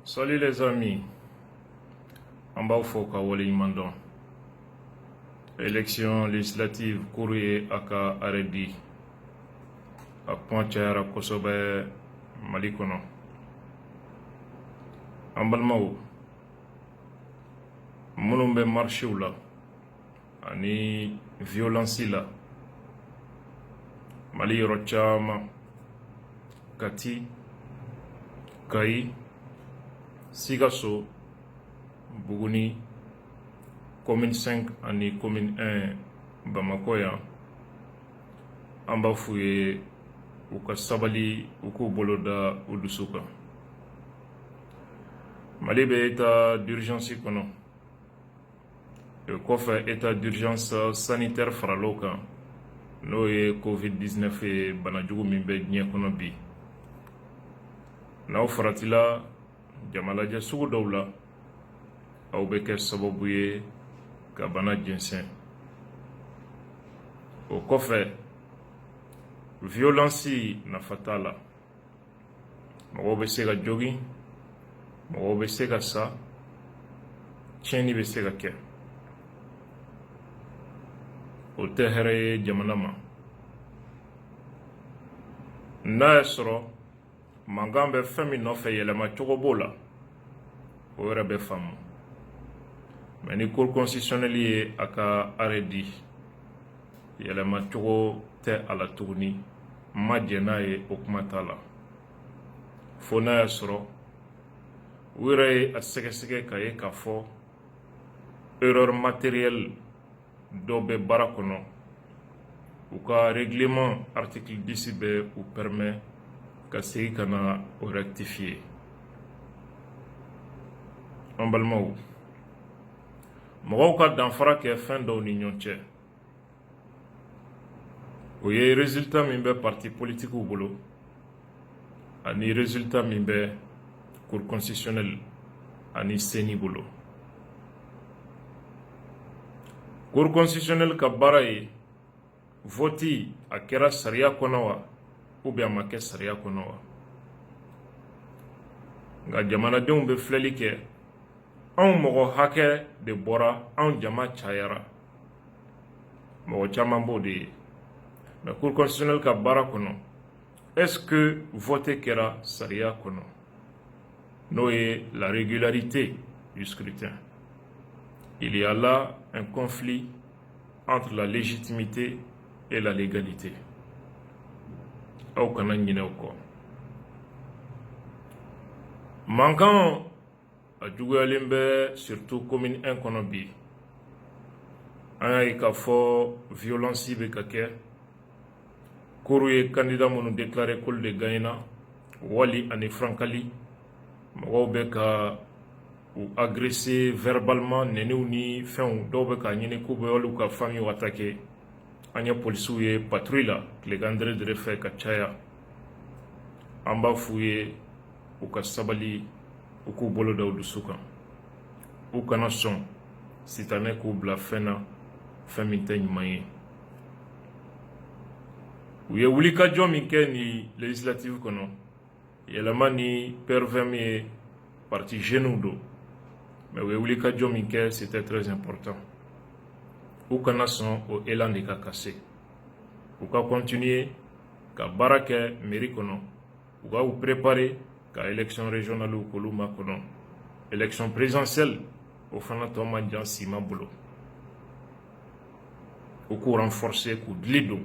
Salut les amis, en bas au ka waleɲumandɔn. Élection législative courrier aka aredi a kuma cayara kosɛbɛ Mali kɔnɔ. An balimaw minnu bɛ marchew la ani violence la Mali yɔrɔ caman, Kati, Kayi, Sikaso, Buguni, commune 5 ani commune 1 Bamako yan, an b'a f'u ye u ka sabali u k'u bolo da u dusu kan. Mali bɛ état d'urgence kɔnɔ. Kɔfɛ état d'urgence sanitaire faral'o kan n'o ye Covid-19 ye, banajugu min bɛ diɲɛ kɔnɔ bi. N'aw faratila jamalajɛ sugu dɔw la, aw bɛ kɛ sababu ye ka bana jɛnsɛn. O kɔfɛ violence nafa t'a la. Mɔgɔw bɛ se ka jogi, mɔgɔw bɛ se ka sa, tiɲɛni bɛ se ka kɛ. O tɛ hɛrɛ ye jamana ma. N'a y'a sɔrɔ mankan bɛ fɛn min nɔfɛ yɛlɛma cogo b'o la, o yɛrɛ bɛ faamu. Mais ni cour constitutionnelle ye a ka arrêt di, yɛlɛma cogo tɛ a la tuguni, ma jɛ n'a ye, o kuma t'a la. Fo n'a y'a sɔrɔ u yɛrɛ ye a sɛgɛsɛgɛ k'a ye k'a fɔ erreur matérielle dɔ bɛ baara kɔnɔ. U ka règlement article 10 bɛ u permet ka segin ka na o rectifier. An balimaw, mɔgɔw ka danfara kɛ fɛn dɔw ni ɲɔgɔn cɛ. O ye résultat min bɛ parti politiquew bolo ani résultat min bɛ cour constitutionnelle ani CENI bolo. Cour constitutionnelle ka baara ye vote a kɛra sariya kɔnɔ wa ou bien a ma kɛ sariya kɔnɔ wa. Nka jamanadenw bɛ filɛli kɛ, anw mɔgɔ hakɛ de bɔra, anw jama cayara. Mɔgɔ caman b'o de ye. Mais cour constitutionnelle ka baara kɔnɔ, est-ce que vote kɛra sariya kɔnɔ? N'o ye la régularité du scrutin. Il y a là un conflit entre la légitimité et la légalité. Aw kana ɲinɛ o kɔ. Mankan a juguyalen bɛ surtout commune 1 kɔnɔ bi. An y'a ye k'a fɔ violence bɛ ka kɛ. Cour ye candidat minnu déclaré k'olu de gagnera, Wali ani Frankali, mɔgɔw bɛ ka u agresser verbalement, neniw ni fɛnw, dɔw bɛ k'a ɲini k'u bɛ olu ka famille attaquer. An ye polisiw ye patrouille la tilegan dere fɛ ka caya. An b'a f'u ye u ka sabali, u k'u bolo da u dusu kan. U kana sɔn sitanɛ k'u bila fɛn na, fɛn min tɛ ɲuman ye. U ye wulikajɔ min kɛ ni législative kɔnɔ, yɛlɛma ni PRV min ye parti jeunes do, mais u ye wulikajɔ min kɛ, c'était très important. U kana sɔn o élan de ka kase. U ka continuer ka baara kɛ mairie kɔnɔ. U ka u préparer ka élection régionale k'olu makɔnɔ. Élection présidentielle o fana tɔ ma jan sima bolo. U k'u renforcer k'u dili don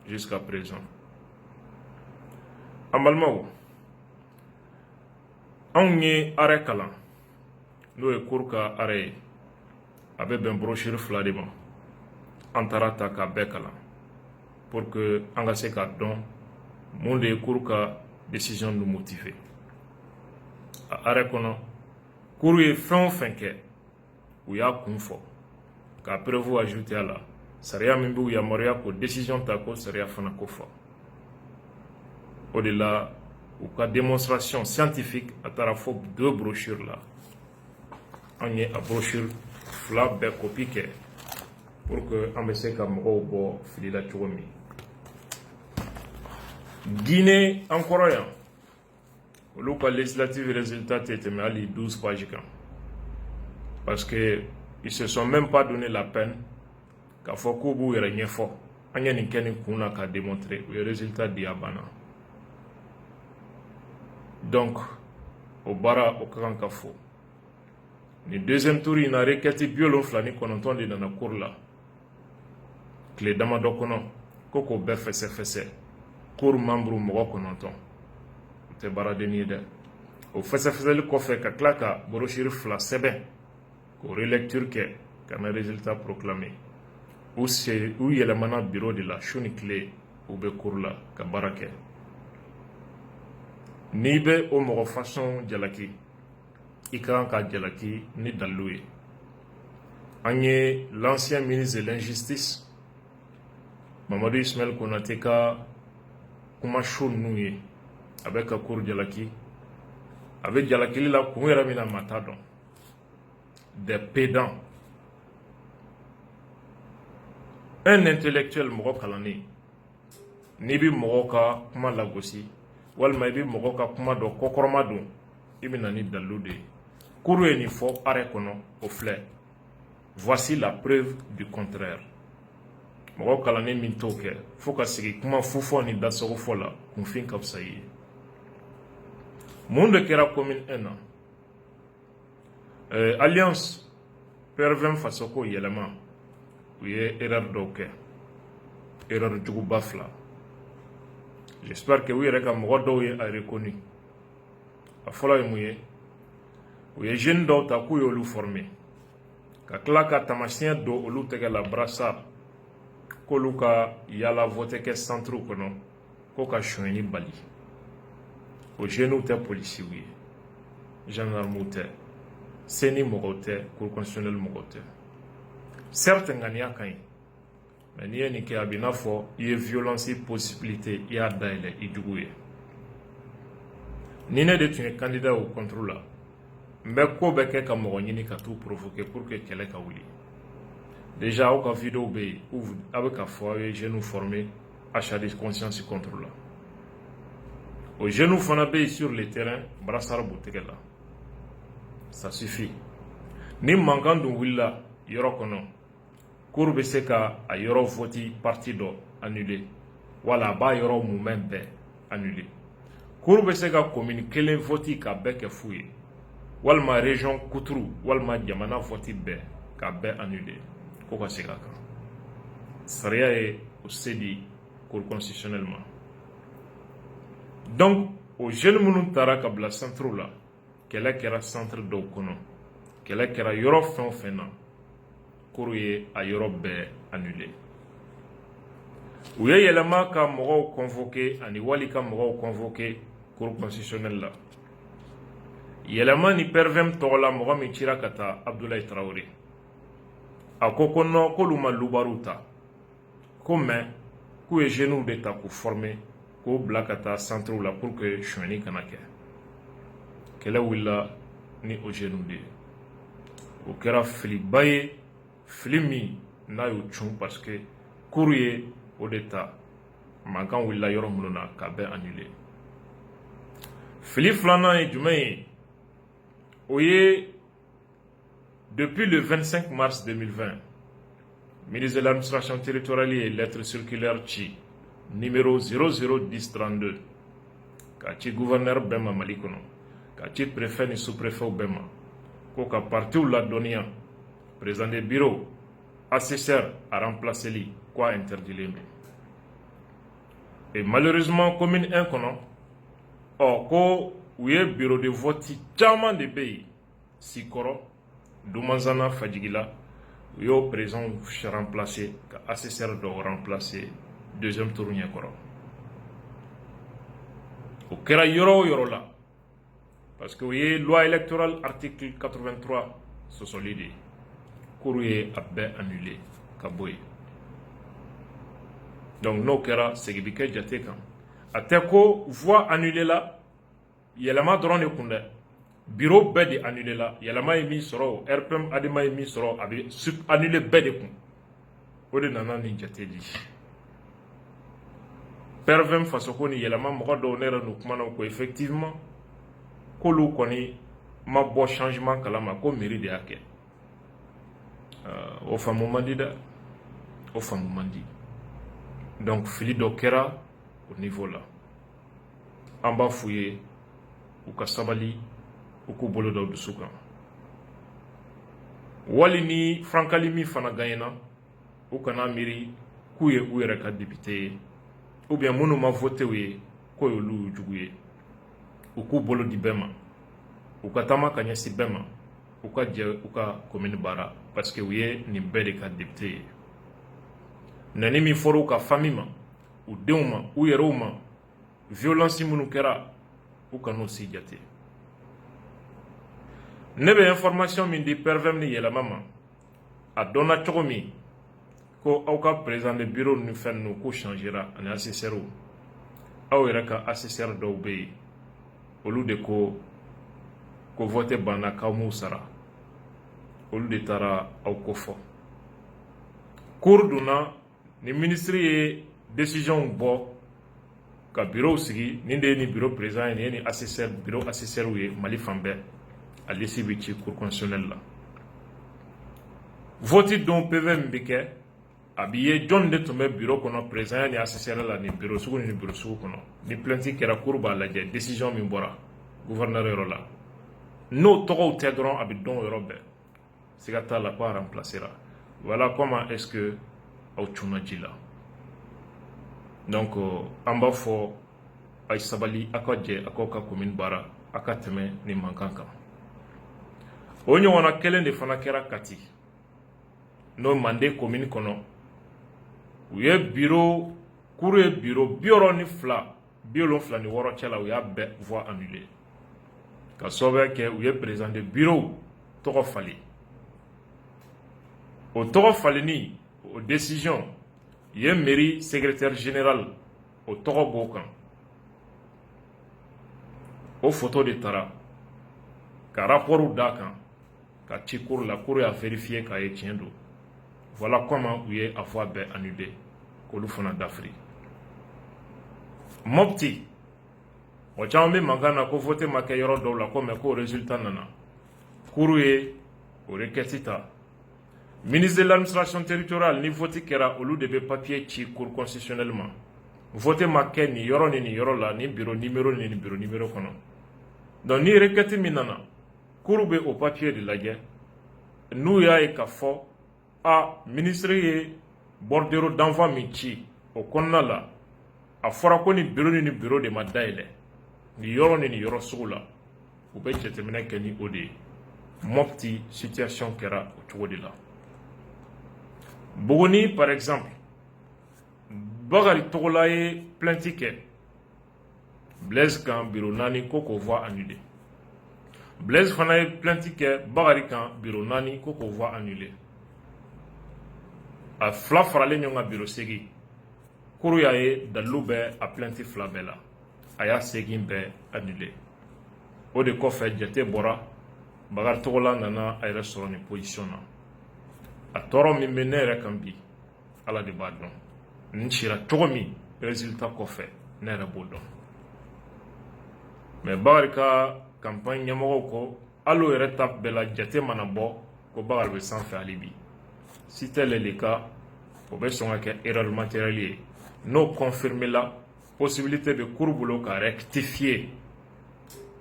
jusqu'à présent. An balimaw, anw ye arrêt kalan, n'o ye cour ka arrêt ye. A bɛ bɛn brochure 2 de ma. An taara ta k'a bɛɛ kalan pour que an ka se k'a dɔn mun de ye cour ka décision nu motiver. A arrêt kɔnɔ, cour ye fɛn o fɛn kɛ, u y'a kun fɔ k'a prévu ajouter a la. Sariya min b'u yamaruya ko décision ta ko sariya fana ko fɔ. O de la u ka démonstration scientifique a taara fɔ 2 brochures la. An ye a brochure 2 bɛɛ copie kɛ pour que an bɛ se ka mɔgɔw bɔ fili la cogo min. Guinée an kɔrɔ yan, olu ka législative résultat tɛ tɛmɛ hali 12 pages kan parce que ils se sont même pas donné la peine k'a fɔ k'u b'u yɛrɛ ɲɛfɔ an ye nin kɛ nin kun na k'a démontrer u ye résultat di a banna donc o baara o ka kan ka fɔ ni deuxième tour in na requête 79 de nana cour la tile damadɔ kɔnɔ ko k'o bɛɛ fɛsɛfɛsɛ cour membre mɔgɔ 9 o tɛ baaraden ye dɛ o fɛsɛfɛsɛli kɔfɛ ka tila ka brochure 2 sɛbɛn k'o relecture kɛ ka na résultat proclamé u yɛlɛmana bureau de la su ni tile u bɛ cour la ka baara kɛ n'i bɛ o mɔgɔ façon jalaki i ka kan ka jalaki ni dalilu ye an ye l'ancien ministre de l'injustice Mamadou Ismaël Konate ka kuma su ninnu ye a bɛ ka cour jalaki a bɛ jalakili la kun yɛrɛ min na maa t'a dɔn des pédants un intellectuel mɔgɔ kalannen n'i bɛ mɔgɔw ka kuma lagosi walima i bɛ mɔgɔw ka kuma dɔ kɔkɔrɔma don i bɛ na ni dalilu de ye cour ye nin fɔ arrêt kɔnɔ o filɛ voici la preuve du contraire mɔgɔ kalannen min t'o kɛ fo ka sigi kuma fufɔ ni dasɔgɔfɔ la kunfin ka fisa i ye mun de kɛra commune 1 na alliance PRVM fasoko yɛlɛma u ye erreur dɔw kɛ erreur juguba 2 j'espère que u yɛrɛ ka mɔgɔ dɔw ye a reconnu a fɔlɔ ye mun ye u ye jeune dɔw ta k'u y'olu former ka tila ka tamasiyɛn don olu tɛgɛ la brassard k'olu ka yala vote kɛ centre kɔnɔ ko ka sonyɛni bali o jeunes tɛ policiers ye gendarmes tɛ CENI mɔgɔw tɛ cour constitutionnelle mɔgɔw tɛ certes ŋaniya ka ɲi mais n'i ye nin kɛ a bɛ i n'a fɔ i ye violence possibilité i y'a dayɛlɛ i jugu ye ni ne de tun ye candidat au contrôle la n bɛ ko bɛɛ kɛ ka mɔgɔ ɲini ka t'u provoquer pour que kɛlɛ ka wuli déjà aw ka vidéo bɛ yen a bɛ ka fɔ aw ye jeunes formés achat de conscience contrôle la o jeunes fana bɛ yen sur le terrain brassard b'u tɛgɛ la ça suffit ni mankan dun wulila yɔrɔ kɔnɔ cour bɛ se ka a yɔrɔ vote parti dɔ annuler wala a b'a yɔrɔ mouvement bɛɛ annuler cour bɛ se ka commune kelen vote k'a bɛɛ kɛ fu ye walima région kuturu walima jamana vote bɛɛ k'a bɛɛ annuler ko ka se ka kan sariya ye o se di cour constitutionnelle ma donc o jeunes minnu taara ka bila centre la kɛlɛ kɛra centre dɔw kɔnɔ kɛlɛ kɛra yɔrɔ fɛn o fɛn na cour ye a yɔrɔ bɛɛ annuler u ye yɛlɛma ka mɔgɔw convoquer ani wali ka mɔgɔw convoquer cour constitutionnelle la yɛlɛma ni PRVM tɔgɔ la mɔgɔ min cira ka taa Abdoulaye Traoré a ko non k'olu ma lubaru ta ko mais k'u ye jeunes de ta k'u former k'o bila ka taa centre la pour que sonyɛni kana kɛ kɛlɛ wulila ni o jeunes de ye o kɛra filiba ye fili min n'a y'o cun parce que cour ye o de ta mankan wulila yɔrɔ minnu na k'a bɛɛ annuler fili filanan ye jumɛn ye o ye depuis le 25 mars 2020 ministre de l'administration territoriale ye lettre circulaire ci numéro 001032 k'a ci gouverneur bɛɛ ma Mali kɔnɔ k'a ci préfet ni sous-préfet bɛɛ ma ko ka partiw ladɔnniya président de bureau assesseur a remplacé ko a interdilen don et malheureusement commune 1 kɔnɔ ko u ye bureau de vote caman de bɛ yen Sikɔrɔ Dumanzana Fajigila u y'o président remplacé ka assesseur dɔw remplacé deuxième tour ɲɛkɔrɔ o kɛra yɔrɔ o yɔrɔ la parce que u ye loi électorale article 83 sɔsɔli de ye cour ye a bɛɛ annulé ka bɔ yen donc n'o kɛra segin bɛ kɛ jate kan a tɛ ko voix annulé la yɛlɛma dɔrɔn de kun dɛ bureau bɛɛ de annulé la yɛlɛma ye min sɔrɔ RPM adema ye min sɔrɔ a bɛ annulé bɛɛ de kun o de nana nin jate di PRVM fasoko ni yɛlɛma mɔgɔ dɔw ne yɛrɛ n'u kumana ko effectivement k'olu kɔni ma bɔ changement kalama ko mairie de y'a kɛ o faamu man di dɛ o faamu man di donc fili dɔ kɛra au niveau la an b'a f'u ye u ka sabali u k'u bolo da u dusu kan wali ni frankali min fana gagnena u kana miiri k'u ye u yɛrɛ ka député ye ou bien minnu ma voté u ye k'o y'olu jugu ye u k'u bolo di bɛɛ ma u ka taama ka ɲɛsin bɛɛ ma u ka jɛ u ka commune baara parce que u ye nin bɛɛ de ka député ye nani min fɔra u ka famille ma u denw ma u yɛrɛw ma violence minnu kɛra u kan'o si jate ne bɛ information min di PRVM ni yɛlɛma ma a dɔnna cogo min ko aw ka président de bureau ni fɛn ninnu ko changera ani assesseur aw yɛrɛ ka assesseur dɔw bɛ yen olu de ko vote banna k'aw m'u sara olu de taara aw ko fɔ cour donna ni ministre ye décision bɔ ka bureau sigi nin de ye ni bureau président ye nin ye ni assesseur bureau assesseur ye Mali fan bɛɛ a liste bɛ ci cour constitutionnelle la vote don PV min bɛ kɛ a bɛ ye jɔn de tun bɛ bureau kɔnɔ président ni assesseur la ni bureau sugu ni bureau sugu kɔnɔ ni plainte kɛra cour b'a lajɛ décision min bɔra gouverneur yɔrɔ la n'o tɔgɔw tɛ dɔrɔn a bɛ dɔn o yɔrɔ bɛɛ siga t'a la ko a remplacera voilà comment est-ce que aw cunna ji la donc an b'a fɔ a ye sabali a ka jɛ a k'aw ka commune baara a ka tɛmɛ nin mankan kan o ɲɔgɔnna kelen de fana kɛra Kati n'o Mande commune kɔnɔ u ye bureau cour ye bureau 72 76 cɛ la u y'a bɛɛ voix annulée ka sababuya kɛ u ye président de bureau tɔgɔ falen o tɔgɔ falenni o décision ye mairie secrétaire général o tɔgɔ b'o kan o photo de taara ka rapport d'a kan ka ci cour la cour y'a vérifié k'a ye tiɲɛ don voilà comment u ye a voix bɛɛ annulé k'olu fana dafiri Mopti o caman bɛ mankan na ko vote ma kɛ yɔrɔ dɔw la ko mais ko résultat nana cour ye o requête ta ministre de l'administration territoriale ni vote kɛra olu de bɛ papier ci cour constitutionnelle ma vote ma kɛ nin yɔrɔ ni nin yɔrɔ la ni bureau numéro ni nin bureau numéro kɔnɔ donc ni requête min nana cour bɛ o papier de lajɛ n'u y'a ye k'a fɔ ministre ye bordereau d'envoi min ci o kɔnɔna la a fɔra ko ni bureau ni nin bureau de ma dayɛlɛ ni yɔrɔ ni nin yɔrɔ sugu la u bɛ jateminɛ kɛ ni o de ye Mopti situation kɛra o cogo de la Buguni par exemple Bakari Togola ye plainte kɛ Blaise kan bureau 4 ko k'o voix annulée Blaise fana ye plainte kɛ Bakari kan bureau 4 ko k'o voix annulée a fila faralen ɲɔgɔn kan bureau 8 cour y'a ye dalilu bɛ a plainte fila bɛɛ la a y'a 8 bɛɛ annulé o de kɔfɛ jate bɔra Bakari Togola nana a yɛrɛ sɔrɔ nin position na a tɔɔrɔ min bɛ ne yɛrɛ kan bi ala de b'a dɔn n cira cogo min résultat kɔfɛ ne yɛrɛ b'o dɔn mais Bakari ka campagne ɲɛmɔgɔw ko hali o yɛrɛ ta bɛɛ la jate mana bɔ ko Bakari bɛ sanfɛ hali bi si tel est le cas o bɛ sɔn ka kɛ erreur matérielle ye n'o confirmé la possibilité bɛ cour bolo ka rectifier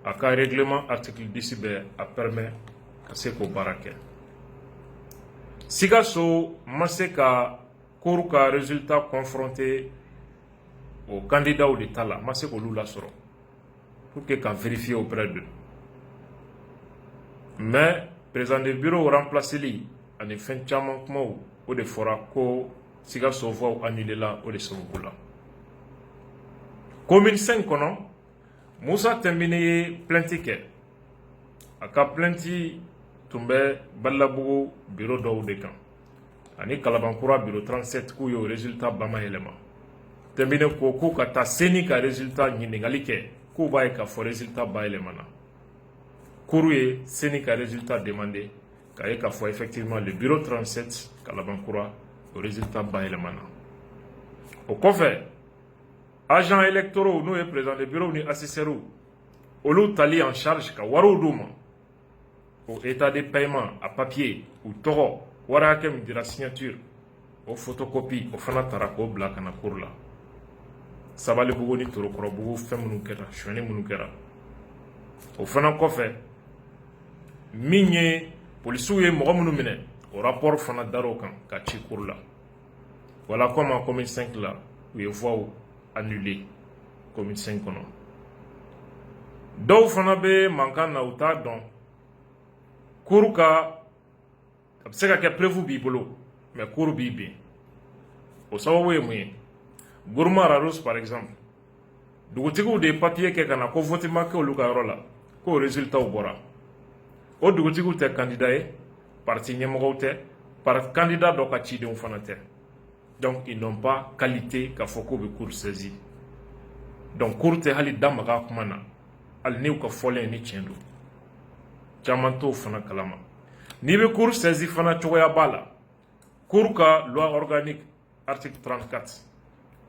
a ka règlement article 10 bɛ a permet ka se k'o baara kɛ Sikaso ma se ka cour ka résultat confronté aux candidats de ta la ma se k'olu lasɔrɔ pour que ka vérifier auprès d'eux mais président de bureau remplaceli ani fɛn caman kumaw o de fɔra ko Sikaso voix annulé la o de sababu la commune 5 kɔnɔ Musa Tembine ye plainte kɛ a ka plainte tun bɛ Balabugu bureau dɔw de kan ani Kalabankura bureau 37 k'u y'o résultat bamayɛlɛma Tembine ko k'u ka taa CENI ka résultat ɲininkali kɛ k'u b'a ye k'a fɔ résultat bayɛlɛmana cour ye CENI ka résultat demandé k'a ye k'a fɔ effectivement le bureau 37 Kalabankura o résultat bayɛlɛmana o kɔfɛ agents électoraux n'o ye président de bureau ni assesseurs olu tali en charge ka wariw d'u ma o état de paiement a papier u tɔgɔ wari hakɛ min dira signature o photocopie o fana tara k'o bila ka na cour la Sabalibugu ni Torokɔrɔbugu fɛn minnu kɛra suɲɛni minnu kɛra o fana kɔfɛ min ye polisiw ye mɔgɔ minnu minɛ o rapport fana dar'o kan ka ci cour la voilà comment commune 5 la u ye voix annulé commune 5 kɔnɔ dɔw fana bɛ mankan na u t'a dɔn cour ka a bɛ se ka kɛ preuve b'i bolo mais cour b'i bin o sababu ye mun ye Gourma Raros par exemple dugutigiw de ye papier kɛ ka na ko vote ma kɛ olu ka yɔrɔ la k'o résultat bɔra o dugutigiw tɛ candidat ye parti ɲɛmɔgɔw tɛ candidat dɔ ka cidenw fana tɛ donc ils n'ont pas qualité k'a fɔ k'u bɛ cour saisi donc cour tɛ hali da maga a kuma na hali n'u ka fɔlen ni tiɲɛ don caman t'o fana kalama n'i bɛ cour saisi fana cogoya b'a la cour ka loi organique article 34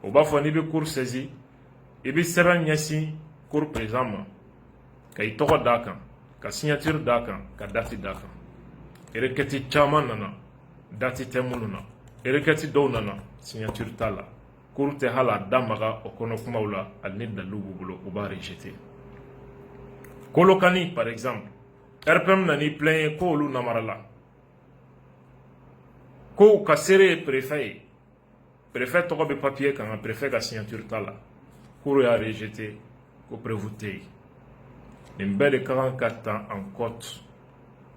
o b'a fɔ n'i bɛ cour saisi i bɛ sɛbɛn ɲɛsin cour président ma ka i tɔgɔ d'a kan ka signature d'a kan ka date d'a kan requête caman nana date tɛ minnu na requête dɔw nana signature t'a la cour tɛ hali a da maga o kɔnɔ kumaw la hali ni dalilu b'u bolo u b'a rejeter Kolokani par exemple RPM nani plaint ye ko olu namarala ko ka seere préfet ye préfet tɔgɔ bɛ papier kan préfet ka signature t'a la cour y'a rejeté ko preuve tɛ yen nin bɛɛ de ka kan ka ta en compte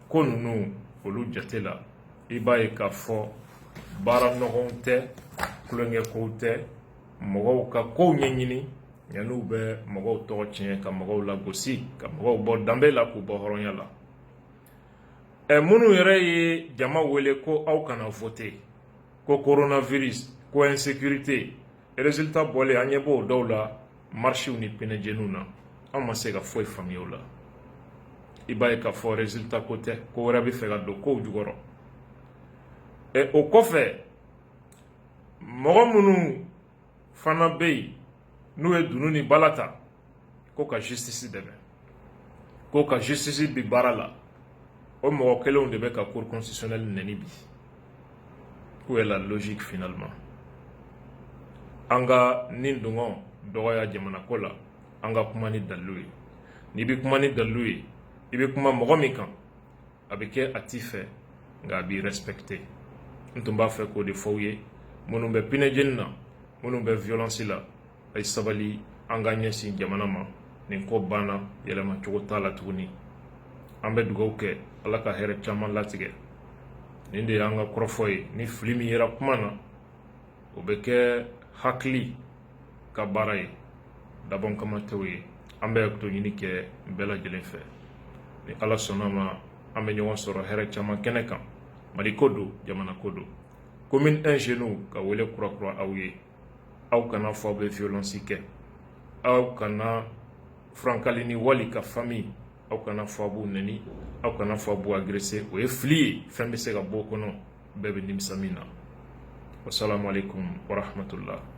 ko ninnu olu jate la i b'a ye k'a fɔ baara nɔgɔw tɛ kulonkɛkow tɛ mɔgɔw ka kow ɲɛɲini yan'u bɛ mɔgɔw tɔgɔ tiɲɛ ka mɔgɔw lagosi ka mɔgɔw bɔ danbe la k'u bɔ hɔrɔnya la minnu yɛrɛ ye jama wele ko aw kana voter ko coronavirus ko insécurité résultat bɔlen an ɲɛ b'o dɔw la marchiw ni pinɛjɛniw na an ma se ka foyi faamuya o la i b'a ye k'a fɔ résultat ko tɛ ko wɛrɛ bɛ fɛ ka don kow jukɔrɔ o kɔfɛ mɔgɔ minnu fana bɛ yen n'u ye dunu ni bala ta ko ka justice dɛmɛ ko ka justice bi baara la o mɔgɔ kelenw de bɛ ka cour constitutionnelle nɛni bi où est la logique finalement an ka nin dɔngɔ dɔgɔya jamana ko la an ka kuma ni dalilu ye n'i bɛ kuma ni dalilu ye i bɛ kuma mɔgɔ min kan a bɛ kɛ a t'i fɛ nka a b'i respecté n tun b'a fɛ k'o de fɔ aw ye minnu bɛ pinɛjɛni na minnu bɛ violence la a ye sabali an ka ɲɛsin jamana ma nin ko banna yɛlɛma cogo t'a la tuguni an bɛ dugawu kɛ ala ka hɛrɛ caman latigɛ nin de y'an ka kɔrɔfɔ ye ni fili min yera kuma na o bɛ kɛ hakili ka baara ye dabɔn kama tɛw ye an bɛ to ɲini kɛ bɛɛ lajɛlen fɛ ni ala sɔnna ma an bɛ ɲɔgɔn sɔrɔ hɛrɛ caman kɛnɛ kan mali ko don jamana ko don commune 1 jeunes ka wele kurakura aw ye aw kana fɔ aw bɛ violence kɛ aw kana furankali ni wali ka famille aw kana fɔ aw b'u nɛni aw kana fɔ aw b'u agresser o ye fili ye fɛn bɛ se ka bɔ o kɔnɔ bɛɛ bɛ nimisa min na wasalamu alaikum wa rahmatullah